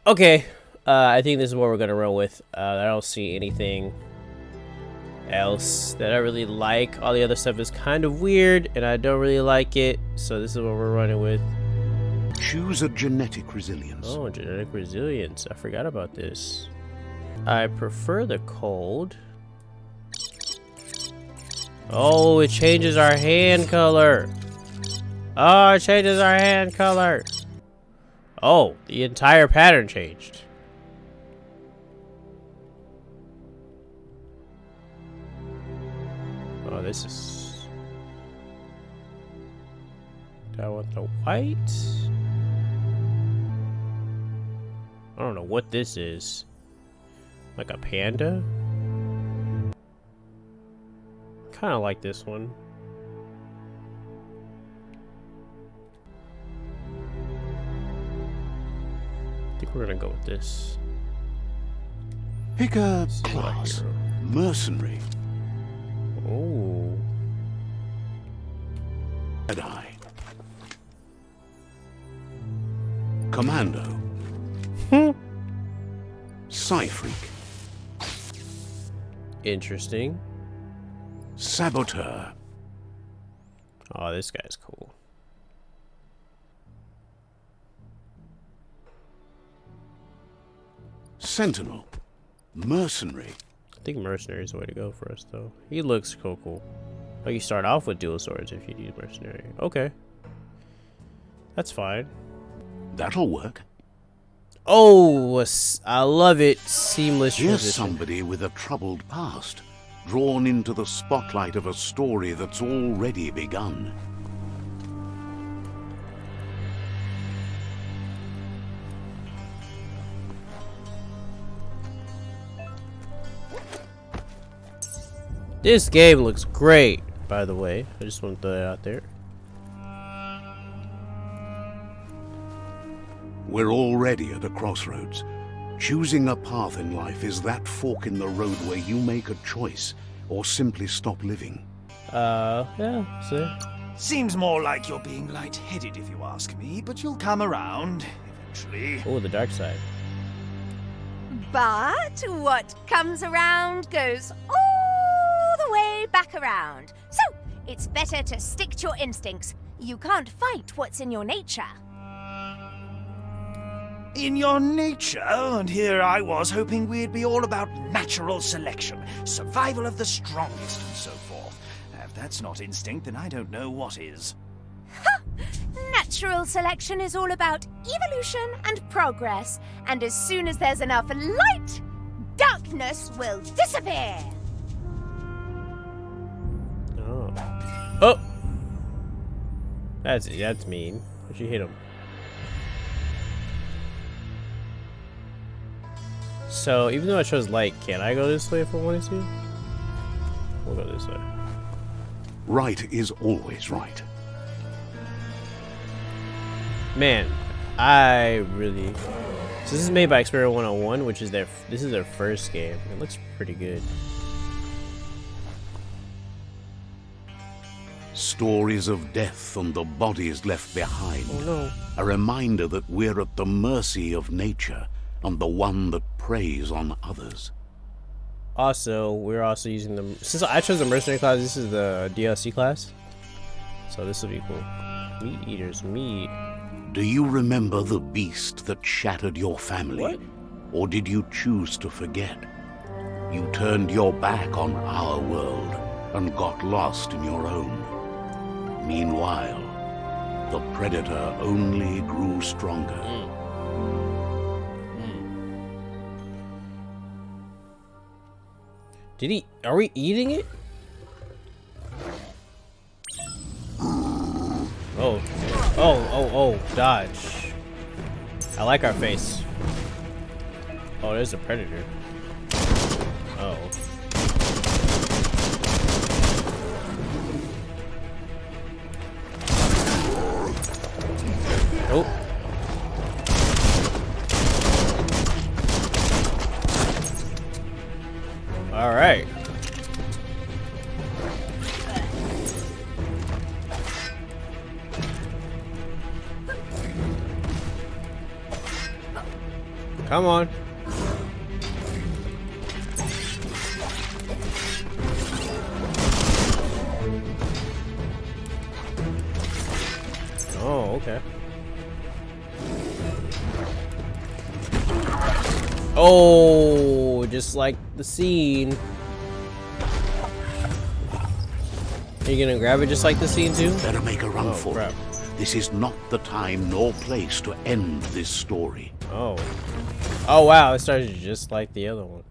Okay, I think this is what we're gonna run with. I don't see anything else that I really like. All the other stuff is kind of weird, and I don't really like it. So this is what we're running with. Choose a genetic resilience. Oh, genetic resilience. I forgot about this. I prefer the cold. Oh, it changes our hand color. Oh, it changes our hand color. Oh, the entire pattern changed. Oh, this is... Do I want the white? I don't know what this is. Like a panda? Kind of like this one. I think we're gonna go with this. Pick a class. Mercenary. Oh. Jedi. Commando. Psy-freak. Interesting. Saboteur. Oh, this guy's cool. Sentinel. Mercenary. I think mercenary is the way to go for us, though. He looks cool. Oh, you start off with dual swords if you use mercenary. Okay. That's fine. That'll work. Oh, I love it. Seamless Here's transition. somebody with a troubled past, drawn into the spotlight of a story that's already begun. This game looks great, by the way. I just want to throw that out there. We're already at a crossroads. Choosing a path in life is that fork in the road where you make a choice or simply stop living. Yeah, so. Seems more like you're being lightheaded if you ask me, but you'll come around eventually. Oh, the dark side. But what comes around goes all the way back around. So, it's better to stick to your instincts. You can't fight what's in your nature. In your nature, and here I was hoping we'd be all about natural selection, survival of the strongest, and so forth. If that's not instinct, then I don't know what is. Ha! Natural selection is all about evolution and progress, and as soon as there's enough light, darkness will disappear. Oh. Oh! That's mean. Why'd you hit him? So, even though I chose light, can I go this way if I wanted to? We'll go this way. Right is always right. Man, I really... So this is made by Experiment 101, which is this is their first game. It looks pretty good. Stories of death and the bodies left behind. Oh no. A reminder that we're at the mercy of nature and the one that preys on others. Also, we're also using the... Since I chose the mercenary class, this is the DLC class. So this will be cool. Meat eaters, meat. Do you remember the beast that shattered your family? What? Or did you choose to forget? You turned your back on our world and got lost in your own. Meanwhile, the predator only grew stronger. Did he... Are we eating it? Oh. Oh, dodge. I like our face. Oh, there's a predator. Oh. Oh. All right. Come on. Oh, okay. Oh, just like the scene. Are you gonna grab it just like the scene too? Better make a run for crap. it. This is not the time nor place to end this story. Oh. Oh wow, it started just like the other one.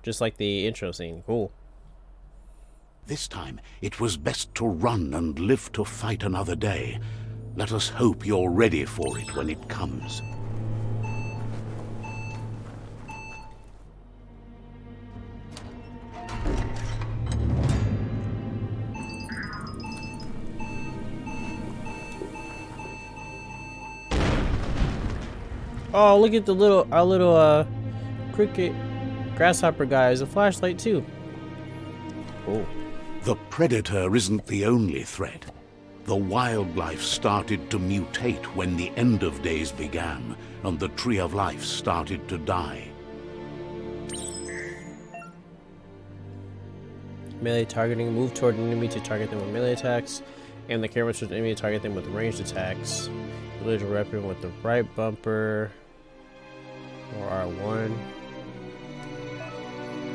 Just like the intro scene. Cool. This time, it was best to run and live to fight another day. Let us hope you're ready for it when it comes. Oh, look at our little cricket grasshopper guy has a flashlight too. Cool. The predator isn't the only threat. The wildlife started to mutate when the end of days began, and the tree of life started to die. Melee targeting. Move toward an enemy to target them with melee attacks. And the camera shows an enemy to target them with ranged attacks. Use a weapon with the right bumper. Or R1.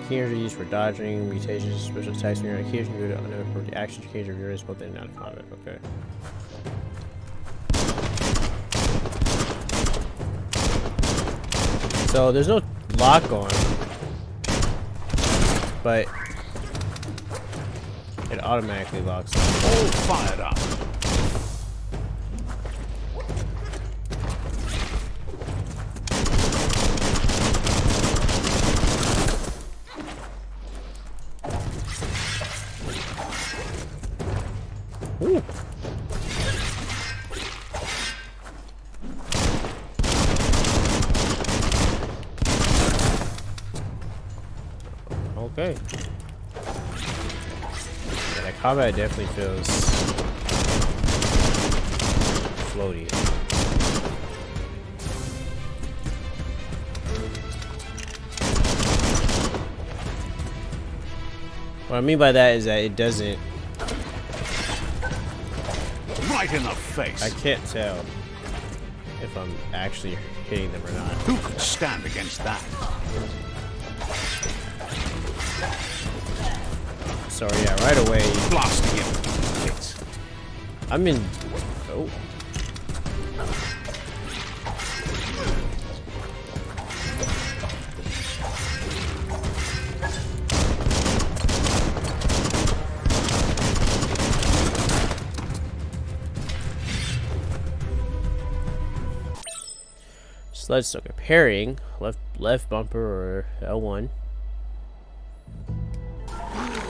Keys are used for dodging, mutations, special attacks. When you're on keys, you can do it for the action change of yours both in and out of combat. Okay. So there's no lock on, but it automatically locks on. All fired up. Ooh. Okay. Yeah, that combat definitely feels floaty. What I mean by that is that it doesn't. Right in the face. I can't tell if I'm actually hitting them or not. Who could stand against that? So yeah, right away. Blasting him. Hits. I'm in. Oh. Sludge sucker pairing, left bumper or L1.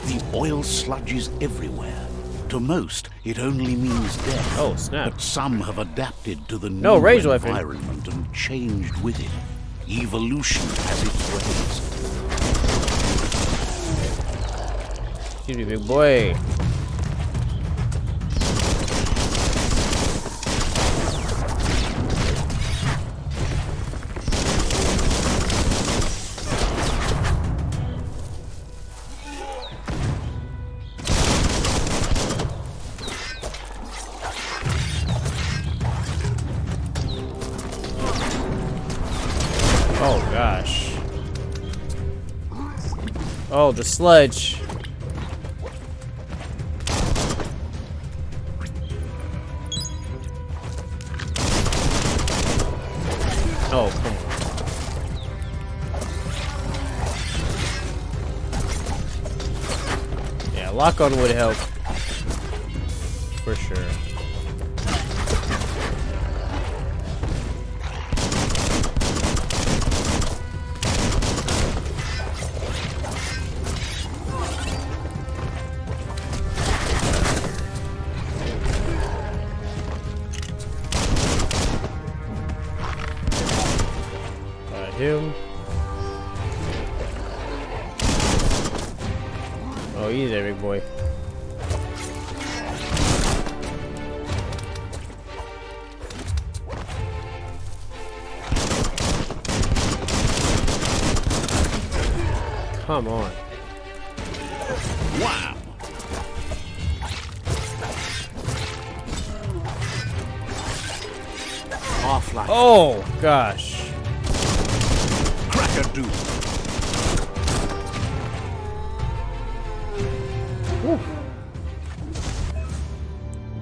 The oil sludges everywhere. To most, it only means death. Oh snap! But some have adapted to the No, new rage weapon. environment and changed with it. Evolution has its ways. Excuse me, big boy. Oh gosh. Oh, the sludge. Oh, come on. Yeah, lock on would help. For sure. Him. Oh, he's there, big boy. come on. Wow! Half-life. Oh, gosh. Cracker-doo.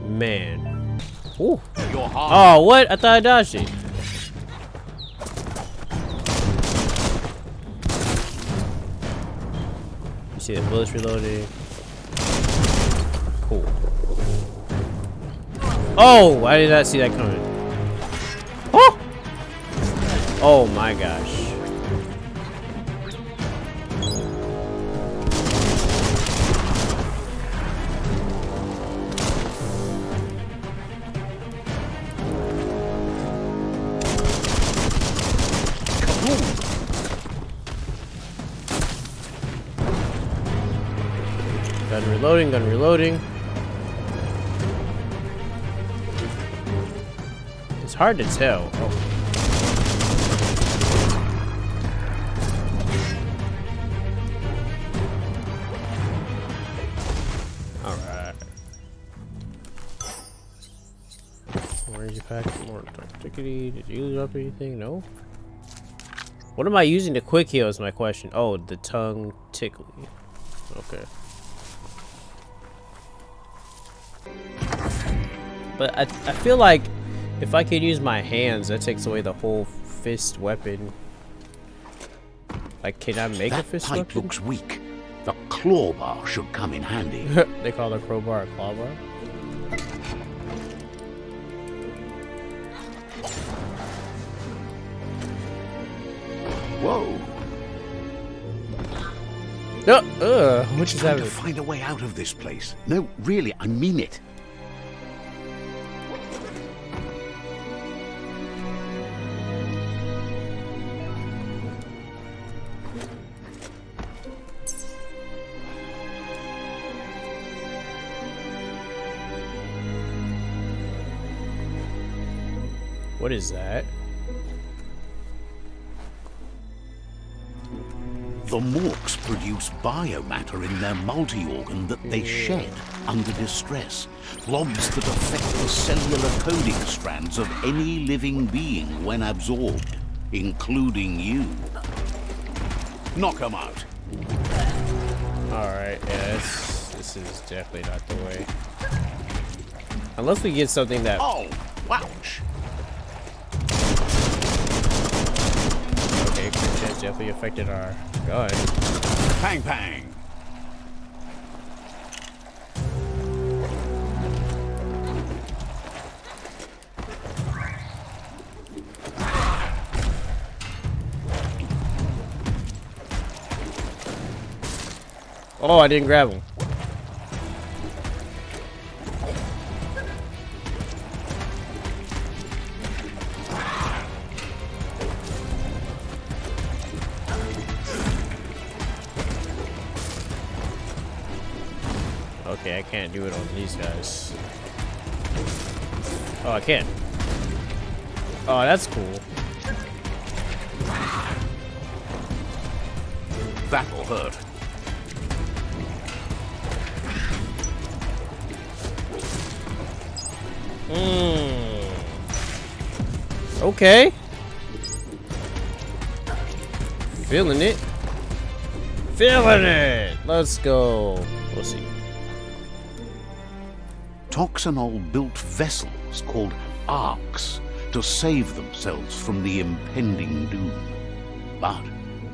Man. Ooh. Your heart. Oh, what? I thought I dodged it. You see the bullets reloading. Cool. Oh, I did not see that coming. Oh! Oh my gosh. Gun reloading, gun reloading. It's hard to tell. Oh. Alright. Orange pack, more tickety. Did you use up anything? No? What am I using to quick heal is my question. Oh, the tongue tickly. Okay. But I feel like if I could use my hands, that takes away the whole fist weapon. Like, can I make a fist pipe weapon? looks weak. The claw bar should come in handy. They call the crowbar a claw bar? Whoa! No, what is Trying that? to find a way out of this place. No, really, I mean it. What is that? The morks produce biomatter in their multi-organ that they shed under distress. Blobs that affect the cellular coding strands of any living being when absorbed, including you. Knock 'em out. Alright, yeah, this is definitely not the way. Unless we get something that... Oh, ouch. Okay, crit chance definitely affected our gun. Pang pang. Oh, I didn't grab him. Okay, I can't do it on these guys. Oh, I can. Oh, that's cool. That'll hurt. Okay. Feeling it. Feeling it. Let's go. We'll see. Toxanol built vessels called arks to save themselves from the impending doom. But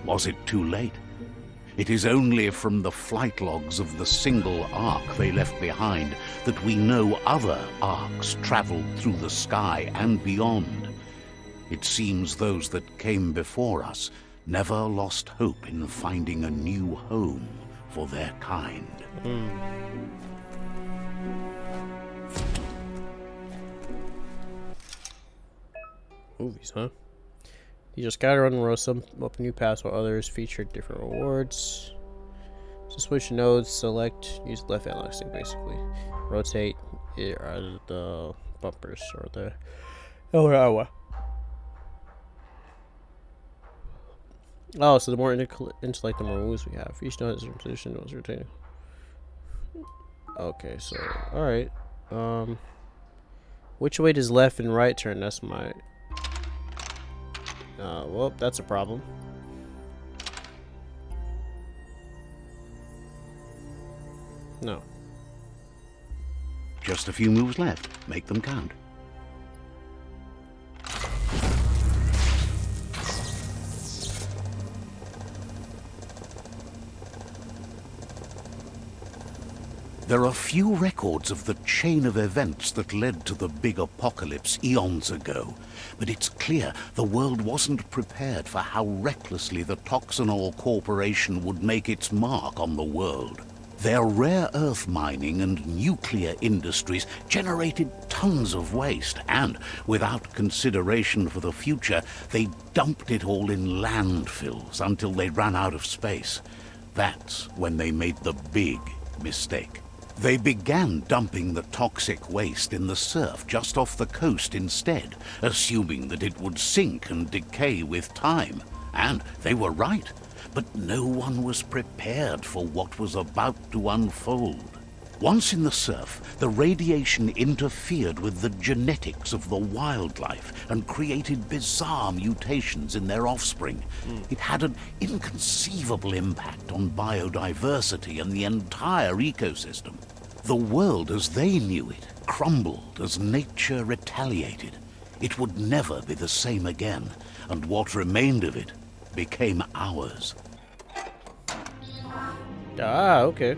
was it too late? It is only from the flight logs of the single ark they left behind that we know other arks traveled through the sky and beyond. It seems those that came before us never lost hope in finding a new home for their kind. Movies, huh? These are scattered on the road, some open new paths while others feature different rewards. So switch nodes, select, use left analog stick basically. Rotate, here are the bumpers or the... Oh, Oh, so the more intellect, the more moves we have. Each node is in position was rotating. Okay, so alright. Which way does left and right turn? That's my well, that's a problem. No. Just a few moves left. Make them count. There are few records of the chain of events that led to the big apocalypse eons ago, but it's clear the world wasn't prepared for how recklessly the Toxanol Corporation would make its mark on the world. Their rare earth mining and nuclear industries generated tons of waste, and, without consideration for the future, they dumped it all in landfills until they ran out of space. That's when they made the big mistake. They began dumping the toxic waste in the surf just off the coast instead, assuming that it would sink and decay with time. And they were right. But no one was prepared for what was about to unfold. Once in the surf, the radiation interfered with the genetics of the wildlife and created bizarre mutations in their offspring. It had an inconceivable impact on biodiversity and the entire ecosystem. The world as they knew it crumbled as nature retaliated. It would never be the same again, and what remained of it became ours. Ah, okay.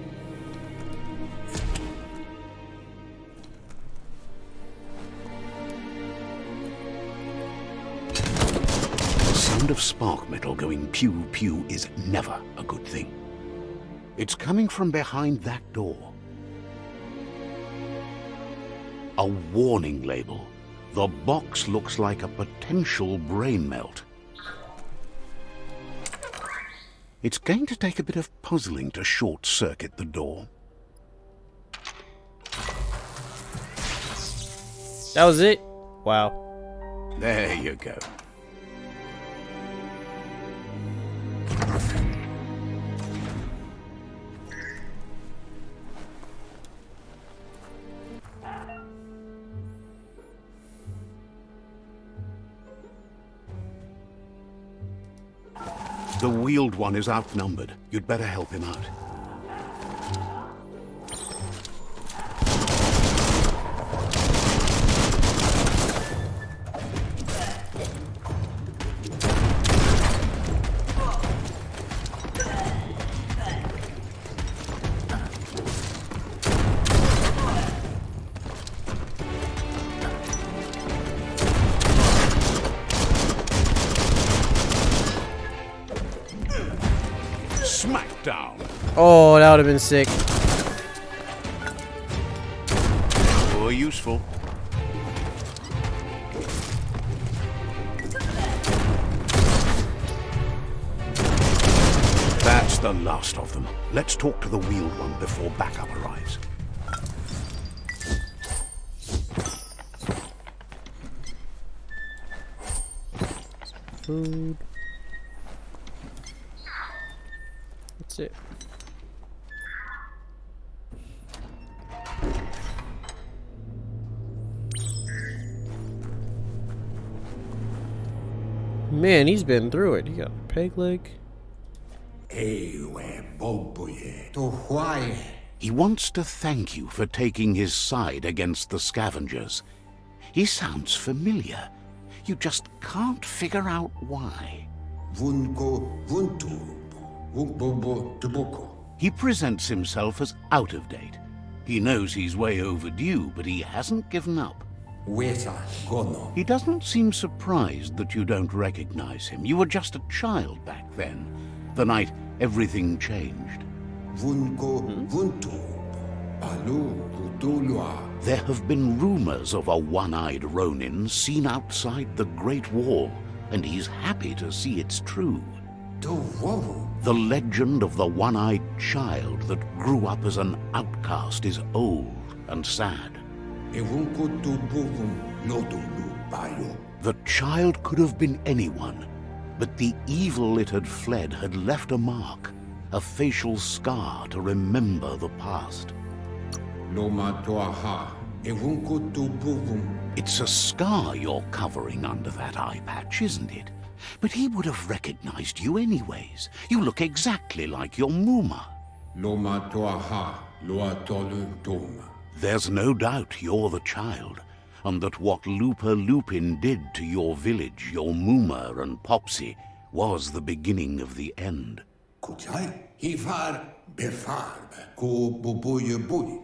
The sound of spark metal going pew pew is never a good thing. It's coming from behind that door. A warning label. The box looks like a potential brain melt. It's going to take a bit of puzzling to short-circuit the door. That was it? Wow. There you go. The wheeled one is outnumbered. You'd better help him out. Smackdown. Oh, that would have been sick. Oh, useful. That's the last of them. Let's talk to the wheeled one before backup arrives. Food. That's it. Man, he's been through it. He got a peg leg. He wants to thank you for taking his side against the scavengers. He sounds familiar. You just can't figure out why. He presents himself as out of date. He knows he's way overdue, but he hasn't given up. He doesn't seem surprised that you don't recognize him. You were just a child back then, the night everything changed. There have been rumors of a one-eyed Ronin seen outside the Great Wall, and he's happy to see it's true. The legend of the one-eyed child that grew up as an outcast is old and sad. The child could have been anyone, But the evil it had fled had left a mark, a facial scar to remember the past. It's a scar you're covering under that eye patch, isn't it? But he would have recognized you anyways. You look exactly like your Muma. There's no doubt you're the child, and that what LUPA-LUPIN did to your village, your Muma and Popsy, was the beginning of the end.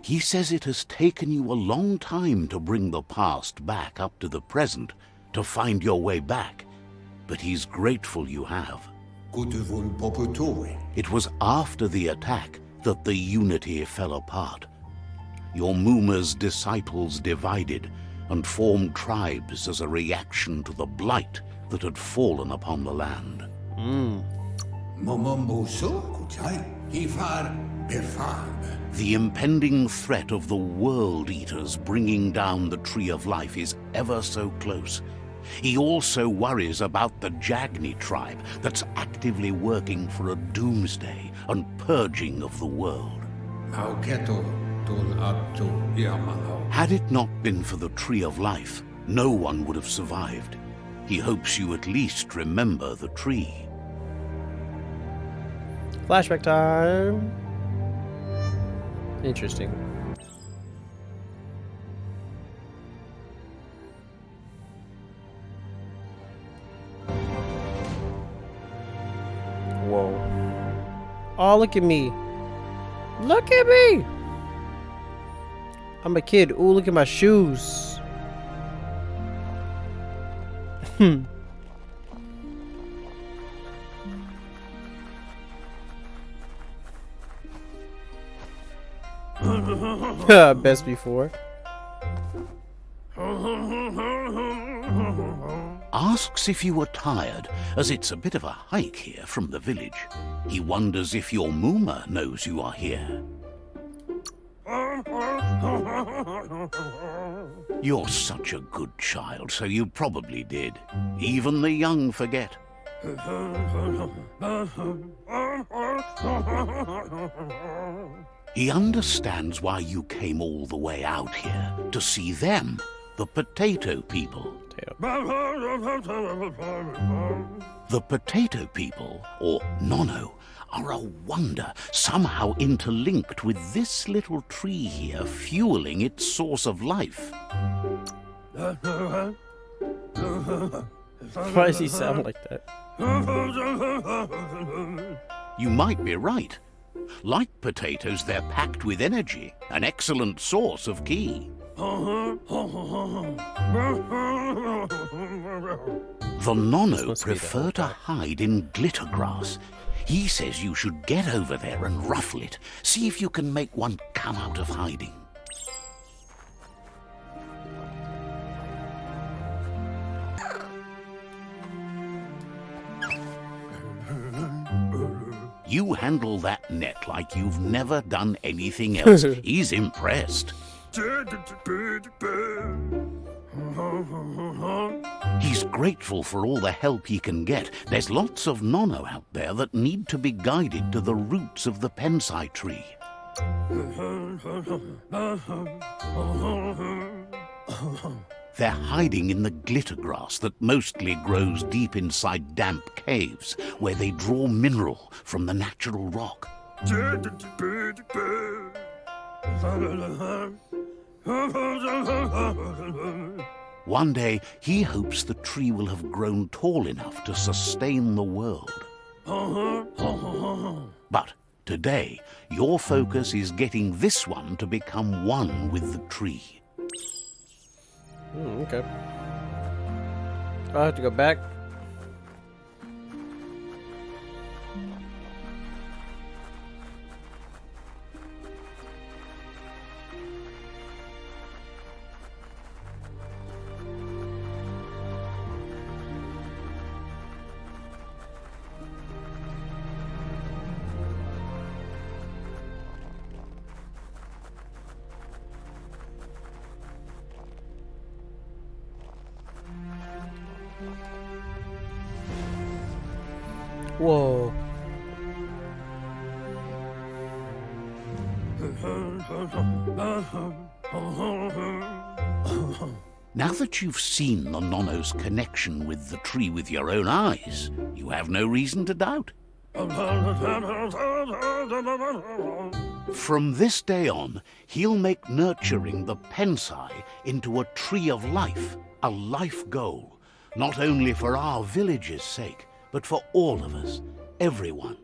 He says it has taken you a long time to bring the past back up to the present, to find your way back, but he's grateful you have. It was after the attack that the unity fell apart. Your Muma's disciples divided and formed tribes as a reaction to the blight that had fallen upon the land. The impending threat of the World Eaters bringing down the Tree of Life is ever so close. He also worries about the Jagni tribe that's actively working for a doomsday and purging of the world. Had it not been for the Tree of Life, no one would have survived. He hopes you at least remember the tree. Flashback time. Interesting. Whoa. Oh, look at me. Look at me. I'm a kid. Ooh, look at my shoes. Best before. Asks if you were tired, as it's a bit of a hike here from the village. He wonders if your Muma knows you are here. You're such a good child, so you probably did. Even the young forget. He understands why you came all the way out here, to see them, the potato people. The potato people, or Nono, are a wonder, somehow interlinked with this little tree here, fueling its source of life. Why does he sound like that? You might be right. Like potatoes, they're packed with energy, an excellent source of ki. The Nono prefer to hide in glittergrass. He says you should get over there and ruffle it. See if you can make one come out of hiding. You handle that net like you've never done anything else. He's impressed. He's grateful for all the help he can get. There's lots of Nono out there that need to be guided to the roots of the Pensai tree. They're hiding in the glittergrass that mostly grows deep inside damp caves, where they draw mineral from the natural rock. One day, he hopes the tree will have grown tall enough to sustain the world. But today, your focus is getting this one to become one with the tree. Okay. I'll have to go back. Whoa. Now that you've seen the Nonno's connection with the tree with your own eyes, you have no reason to doubt. From this day on, he'll make nurturing the Pensai into a tree of life, a life goal, not only for our village's sake, but for all of us, everyone.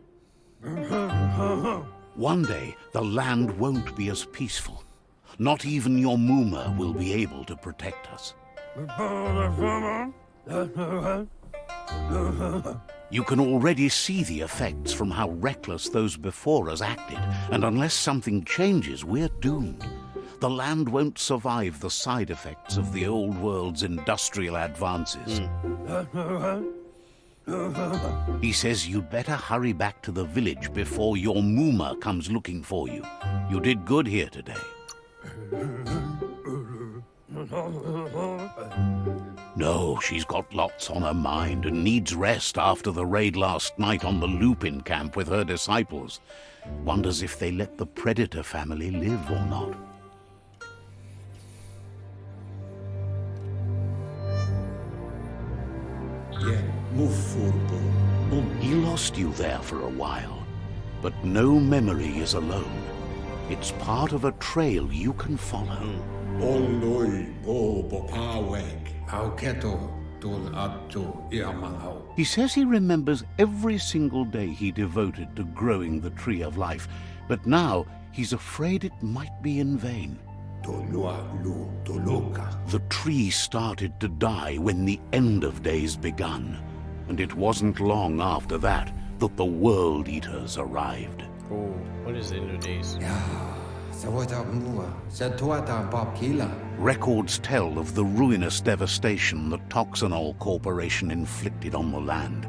One day, the land won't be as peaceful. Not even your Mooma will be able to protect us. You can already see the effects from how reckless those before us acted, and unless something changes, we're doomed. The land won't survive the side effects of the old world's industrial advances. He says you'd better hurry back to the village before your Mooma comes looking for you. You did good here today. No, she's got lots on her mind and needs rest after the raid last night on the Lupin camp with her disciples. Wonders if they let the Predator family live or not. He lost you there for a while, but no memory is alone. It's part of a trail you can follow. He says he remembers every single day he devoted to growing the Tree of Life, but now he's afraid it might be in vain. The tree started to die when the end of days begun, and it wasn't long after that that the World Eaters arrived. Oh, what is the end of days? Records tell of the ruinous devastation the Toxanol Corporation inflicted on the land.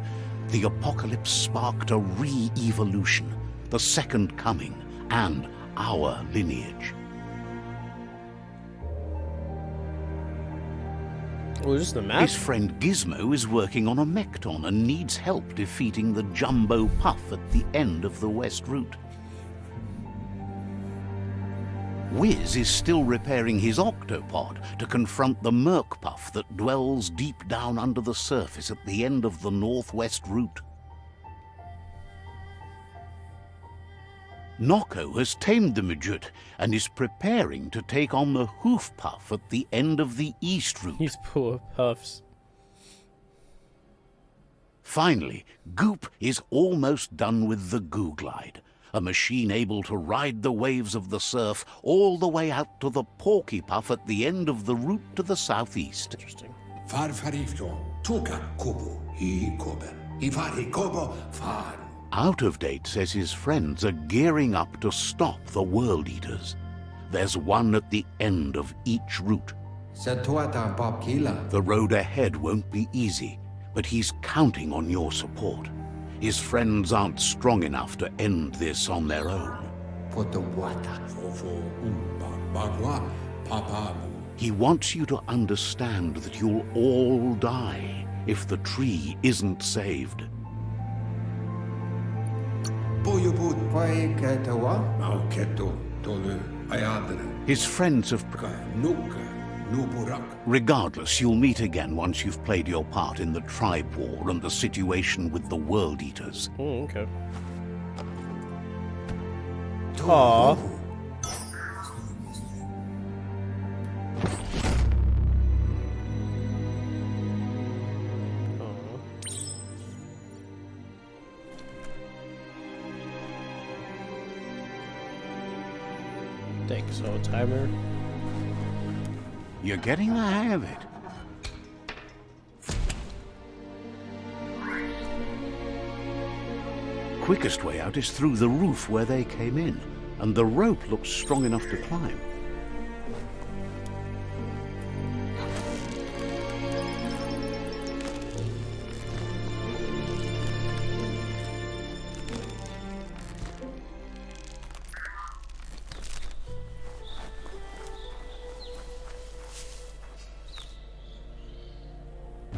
The apocalypse sparked a re-evolution, the Second Coming, and our lineage. Oh, is this the map? His friend Gizmo is working on a Mekton and needs help defeating the Jumbo Puff at the end of the West Route. Wiz is still repairing his octopod to confront the Merc Puff that dwells deep down under the surface at the end of the Northwest Route. Noko has tamed the Midget and is preparing to take on the Hoof Puff at the end of the East Route. These poor puffs. Finally, Goop is almost done with the Goo Glide, a machine able to ride the waves of the surf all the way out to the Porky Puff at the end of the route to the southeast. Interesting. Out of Date says his friends are gearing up to stop the World Eaters. There's one at the end of each route. The road ahead won't be easy, but he's counting on your support. His friends aren't strong enough to end this on their own. He wants you to understand that you'll all die if the tree isn't saved. His friends have... Regardless, you'll meet again once you've played your part in the tribe war and the situation with the World Eaters. Oh, okay. Aww. Thanks, so timer. You're getting the hang of it. Quickest way out is through the roof where they came in, and the rope looks strong enough to climb.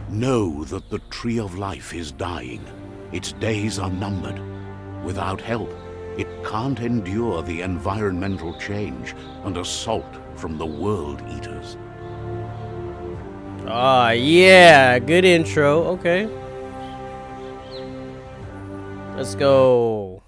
Know that the Tree of Life is dying. Its days are numbered. Without help, it can't endure the environmental change and assault from the World Eaters. Ah, yeah, good intro. Okay. Let's go.